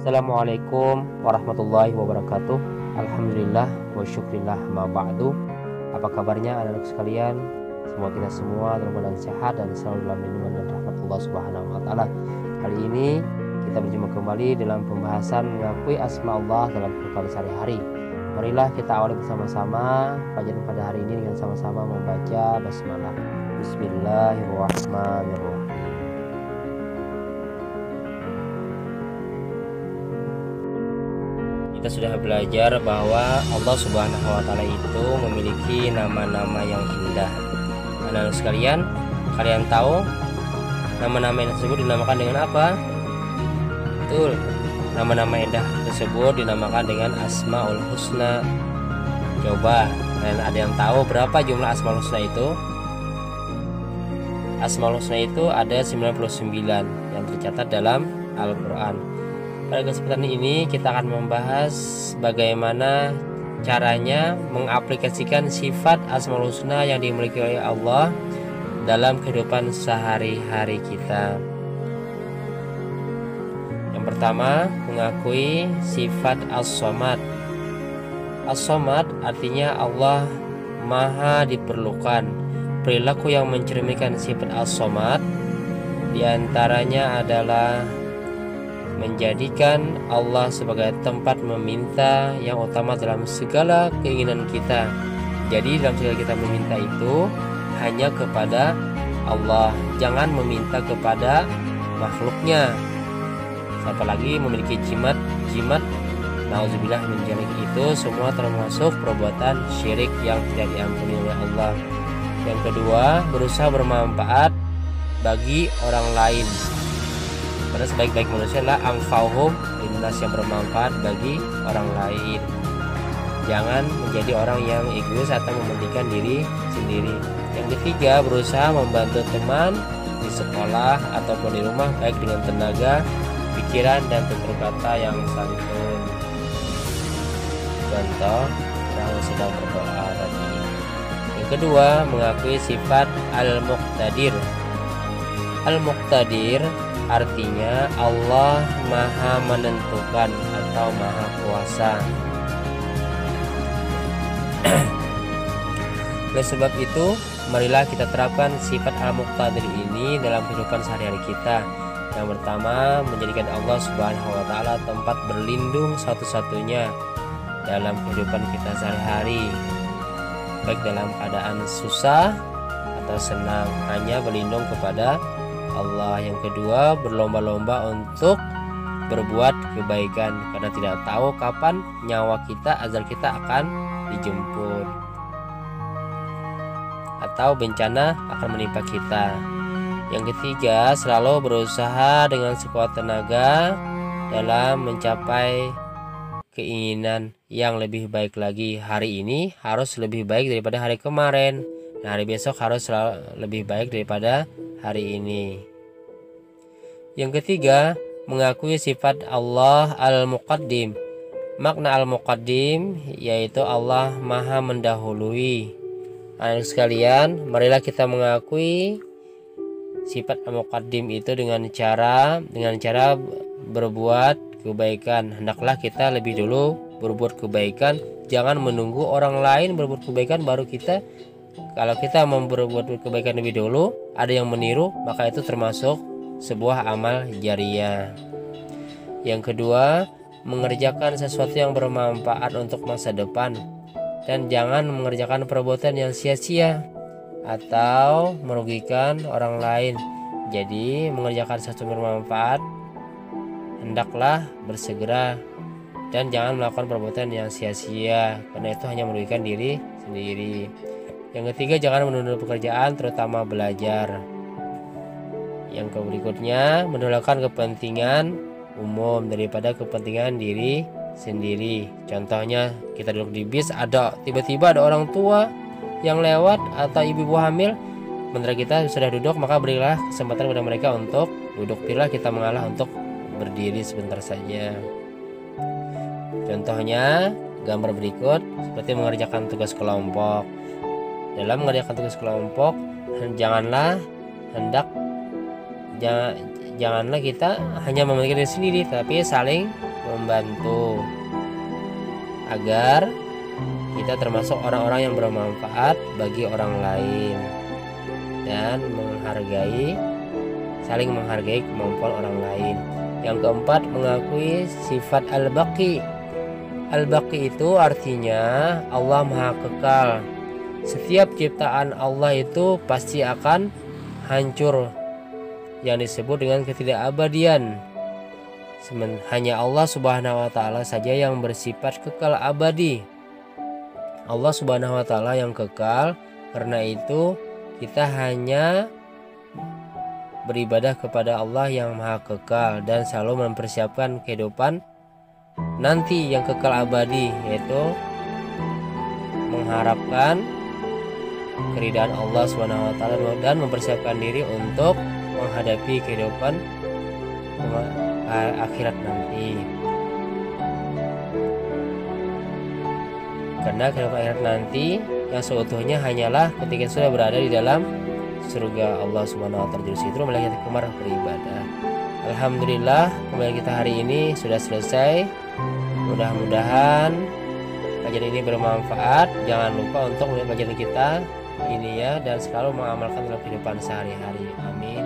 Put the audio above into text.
Assalamualaikum warahmatullahi wabarakatuh. Alhamdulillah wa syukrillah ma ba'du. Apa kabarnya anak-anak sekalian? Semoga kita semua dalam keadaan sehat dan selalu dalam lindungan dan rahmat Allah Subhanahu wa taala. Kali ini kita berjumpa kembali dalam pembahasan mengakui asma Allah dalam kehidupan sehari-hari. Marilah kita awali bersama-sama pelajaran pada hari ini dengan sama-sama membaca basmalah. Bismillahirrahmanirrahim. Kita sudah belajar bahwa Allah Subhanahu wa taala itu memiliki nama-nama yang indah. Anak-anak sekalian, kalian tahu nama-nama yang tersebut dinamakan dengan apa? Betul. Nama-nama indah tersebut dinamakan dengan Asmaul Husna. Coba, kalian ada yang tahu berapa jumlah Asmaul Husna itu? Asmaul Husna itu ada 99 yang tercatat dalam Al-Qur'an. Pada kesempatan ini kita akan membahas bagaimana caranya mengaplikasikan sifat Asmaul Husna yang dimiliki oleh Allah dalam kehidupan sehari-hari kita. Yang pertama, mengakui sifat As-Somad. As-Somad artinya Allah Maha diperlukan. Perilaku yang mencerminkan sifat As-Somad diantaranya adalah menjadikan Allah sebagai tempat meminta yang utama dalam segala keinginan kita. Jadi dalam segala kita meminta itu hanya kepada Allah, jangan meminta kepada makhluknya. Apalagi memiliki jimat, nauzubillah min dzalik, itu semua termasuk perbuatan syirik yang tidak diampuni oleh Allah. Yang kedua, berusaha bermanfaat bagi orang lain. Karena sebaik-baik manusia adalah anfa'uhum linnas, yang bermanfaat bagi orang lain. Jangan menjadi orang yang egois atau mementingkan diri sendiri. Yang ketiga, berusaha membantu teman di sekolah ataupun di rumah baik dengan tenaga, pikiran dan tutur kata yang santun. Contoh, orang sedang berdoa tadi. Yang kedua, mengakui sifat Al-Muqtadir. Al-Muqtadir artinya Allah Maha menentukan atau Maha kuasa. Oleh sebab itu, marilah kita terapkan sifat Al-Muqtadir ini dalam kehidupan sehari-hari kita. Yang pertama, menjadikan Allah Subhanahu wa taala tempat berlindung satu-satunya dalam kehidupan kita sehari-hari. Baik dalam keadaan susah atau senang, hanya berlindung kepada Allah. Yang kedua, berlomba-lomba untuk berbuat kebaikan, karena tidak tahu kapan nyawa kita, ajal kita akan dijemput atau bencana akan menimpa kita. Yang ketiga, selalu berusaha dengan sekuat tenaga dalam mencapai keinginan yang lebih baik lagi. Hari ini harus lebih baik daripada hari kemarin, dan hari besok harus lebih baik daripada hari ini. Yang ketiga, mengakui sifat Allah Al-Muqaddim. Makna Al-Muqaddim yaitu Allah Maha mendahului. Anak sekalian, marilah kita mengakui sifat Al-Muqaddim itu dengan cara berbuat kebaikan. Hendaklah kita lebih dulu berbuat kebaikan, jangan menunggu orang lain berbuat kebaikan baru kita. Kalau kita mau berbuat kebaikan lebih dulu, ada yang meniru, maka itu termasuk sebuah amal jariah. Yang kedua, mengerjakan sesuatu yang bermanfaat untuk masa depan, dan jangan mengerjakan perbuatan yang sia-sia atau merugikan orang lain. Jadi mengerjakan sesuatu yang bermanfaat, hendaklah bersegera, dan jangan melakukan perbuatan yang sia-sia, karena itu hanya merugikan diri sendiri. Yang ketiga, jangan menunda pekerjaan, terutama belajar. Yang berikutnya, mendahulukan kepentingan umum daripada kepentingan diri sendiri. Contohnya, kita duduk di bis, tiba-tiba ada orang tua yang lewat atau ibu-ibu hamil, sementara kita sudah duduk, maka berilah kesempatan kepada mereka untuk duduk. Bila kita mengalah untuk berdiri sebentar saja. Contohnya, gambar berikut seperti mengerjakan tugas kelompok. Dalam mengerjakan tugas kelompok, janganlah kita hanya memikirkan diri sendiri, tapi saling membantu agar kita termasuk orang-orang yang bermanfaat bagi orang lain dan saling menghargai kemampuan orang lain. Yang keempat, mengakui sifat al-baqi. Al-baqi itu artinya Allah Maha Kekal. Setiap ciptaan Allah itu pasti akan hancur, yang disebut dengan ketidakabadian. Hanya Allah Subhanahu wa Ta'ala saja yang bersifat kekal abadi. Allah Subhanahu wa Ta'ala yang kekal. Karena itu kita hanya beribadah kepada Allah yang Maha Kekal dan selalu mempersiapkan kehidupan nanti yang kekal abadi, yaitu mengharapkan keridhaan Allah Subhanahu wa Ta'ala dan mempersiapkan diri untuk menghadapi kehidupan akhirat nanti. Karena kehidupan akhirat nanti yang seutuhnya hanyalah ketika sudah berada di dalam surga Allah Subhanahu wa Ta'ala. Itu mulai kita kemar beribadah. Alhamdulillah, kembali kita hari ini sudah selesai. Mudah-mudahan kajian ini bermanfaat. Jangan lupa untuk melihat kajian kita ini ya, dan selalu mengamalkan dalam kehidupan sehari-hari. Amin.